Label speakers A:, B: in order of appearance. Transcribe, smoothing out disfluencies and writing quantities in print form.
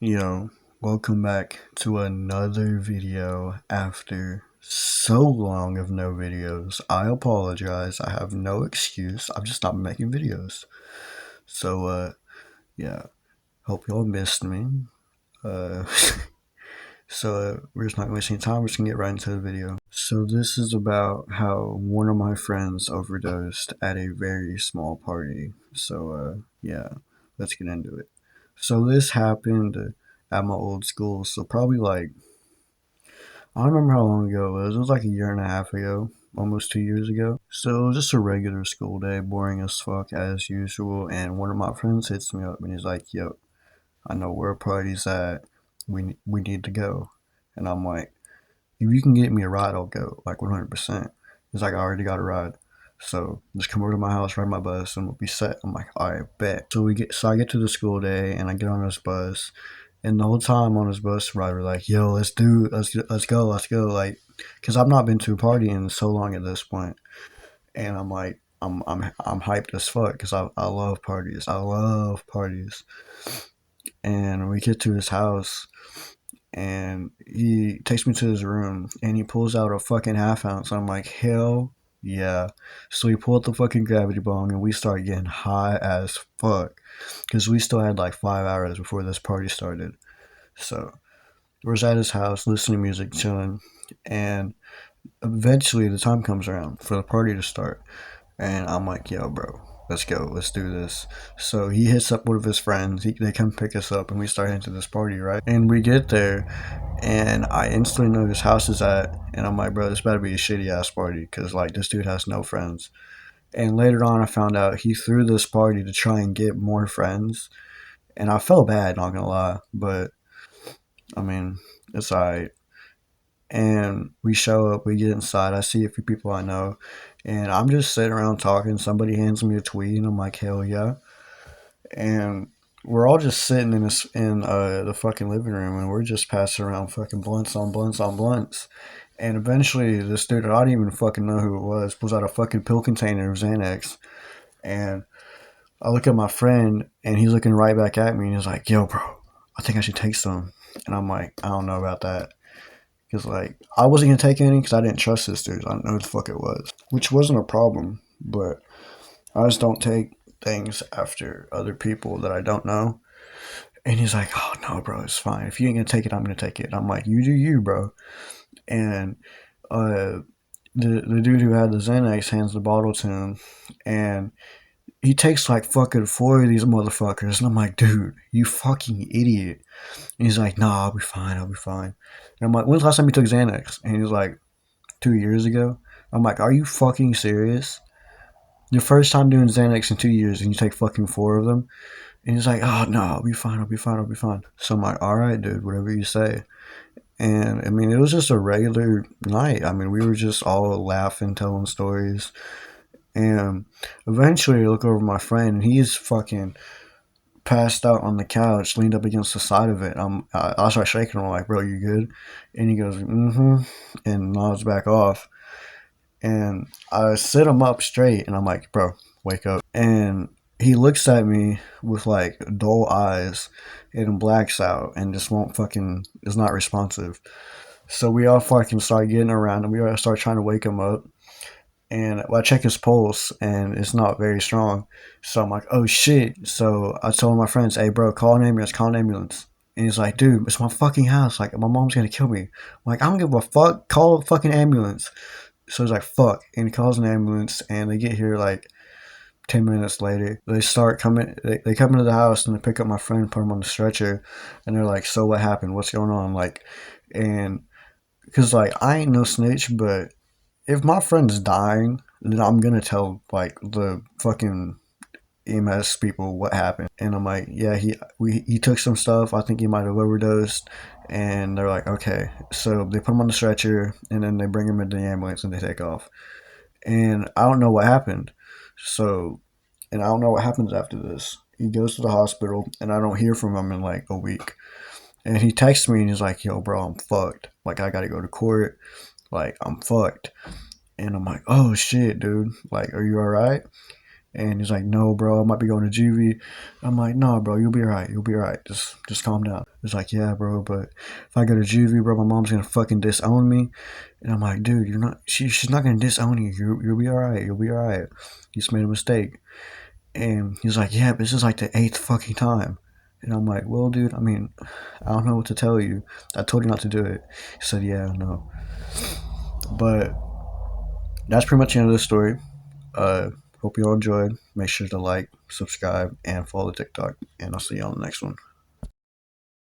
A: Yo, welcome back to another video after so long of no videos. I apologize. I have no excuse. I've just not been making videos. So, yeah, hope y'all missed me. Uh, we're just not wasting time. We're just gonna get right into the video. So, this is about how one of my friends overdosed at a very small party. So, yeah, let's get into it. So, this happened at my old school. So, probably like I don't remember how long ago it was. It was like a year and a half ago, almost 2 years ago. So it was just a regular school day, boring as fuck as usual. And one of my friends hits me up and he's like, "Yo, I know where a party's at. We need to go." And I'm like, "If you can get me a ride, I'll go. Like 100%." He's like, "I already got a ride. So just come over to my house, ride my bus, and we'll be set." I'm like, "All right, bet." So I get to the school day and I get on this bus, and the whole time on this bus ride, we're like, "Yo, let's go," like, because I've not been to a party in so long at this point, and I'm like, I'm hyped as fuck because I love parties. I love parties, and we get to his house, and he takes me to his room, and he pulls out a fucking half ounce. I'm like, hell yeah! So he pulled the fucking gravity bong, and we start getting high as fuck because we still had like 5 hours before this party started. So we're at his house listening to music, chilling, and eventually the time comes around for the party to start. And I'm like, yo, bro, let's go, let's do this. So he hits up one of his friends. They come pick us up, and we start into this party, right? And we get there, and I instantly know whose house is at. And I'm like, bro, this better be a shitty ass party because, like, this dude has no friends. And later on, I found out he threw this party to try and get more friends. And I felt bad, not gonna lie. But, I mean, it's alright. And we show up, we get inside. I see a few people I know, and I'm just sitting around talking. Somebody hands me a tweet, and I'm like, hell yeah. And we're all just sitting in the fucking living room, and we're just passing around fucking blunts on blunts on blunts. And eventually, this dude, I don't even fucking know who it was, pulls out a fucking pill container of Xanax. And I look at my friend, and he's looking right back at me, and he's like, yo, bro, I think I should take some. And I'm like, I don't know about that. Because, like, I wasn't going to take any because I didn't trust this dude. I don't know who the fuck it was. Which wasn't a problem, but I just don't take things after other people that I don't know. And he's like, oh, no, bro, it's fine. If you ain't going to take it, I'm going to take it. I'm like, you do you, bro. And uh, the dude who had the Xanax hands the bottle to him. And he takes, like, fucking 4 of these motherfuckers. And I'm like, dude, you fucking idiot. And he's like, nah, I'll be fine. I'll be fine. And I'm like, when's the last time you took Xanax? And he's like, 2 years ago. I'm like, are you fucking serious? Your first time doing Xanax in 2 years and you take fucking 4 of them? And he's like, oh no, I'll be fine, I'll be fine, I'll be fine. So I'm like, alright, dude, whatever you say. And I mean, it was just a regular night. I mean, we were just all laughing, telling stories. And eventually I look over my friend and he's fucking passed out on the couch, leaned up against the side of it. I start shaking him, I'm like, bro, you good? And he goes, mm-hmm, and nods back off. And I sit him up straight, and I'm like, bro, wake up. And he looks at me with like dull eyes and blacks out and just won't fucking, is not responsive. So we all fucking start getting around and we all start trying to wake him up. And I check his pulse and it's not very strong. So I'm like, oh shit. So I told my friends, hey, bro, call an ambulance, call an ambulance. And he's like, dude, it's my fucking house. Like, my mom's gonna kill me. I'm like, I don't give a fuck. Call a fucking ambulance. So he's like, fuck. And he calls an ambulance and they get here like 10 minutes later. They start coming, they come into the house and they pick up my friend, put him on the stretcher. And they're like, so what happened? What's going on? Like, and because like, I ain't no snitch, but if my friend's dying, then I'm gonna tell like the fucking EMS people what happened. And I'm like, yeah, he took some stuff. I think he might have overdosed. And they're like, okay. So they put him on the stretcher and then they bring him into the ambulance and they take off. And I don't know what happened. So, and I don't know what happens after this. He goes to the hospital and I don't hear from him in like a week. And he texts me and he's like, yo, bro, I'm fucked. Like, I gotta go to court. Like, I'm fucked. And I'm like, oh shit, dude. Like, are you alright? And he's like, no, bro, I might be going to juvie. I'm like, no, bro, you'll be all right. You'll be all right. Just calm down. He's like, yeah, bro, but if I go to juvie, bro, my mom's gonna fucking disown me. And I'm like, dude, you're not. She's not gonna disown you. You'll be all right. You'll be all right. You just made a mistake. And he's like, yeah, but this is like the 8th fucking time. And I'm like, well, dude, I mean, I don't know what to tell you. I told you not to do it. He said, yeah, I know. But that's pretty much the end of the story. Hope you all enjoyed. Make sure to like, subscribe, and follow the TikTok. And I'll see you on the next one.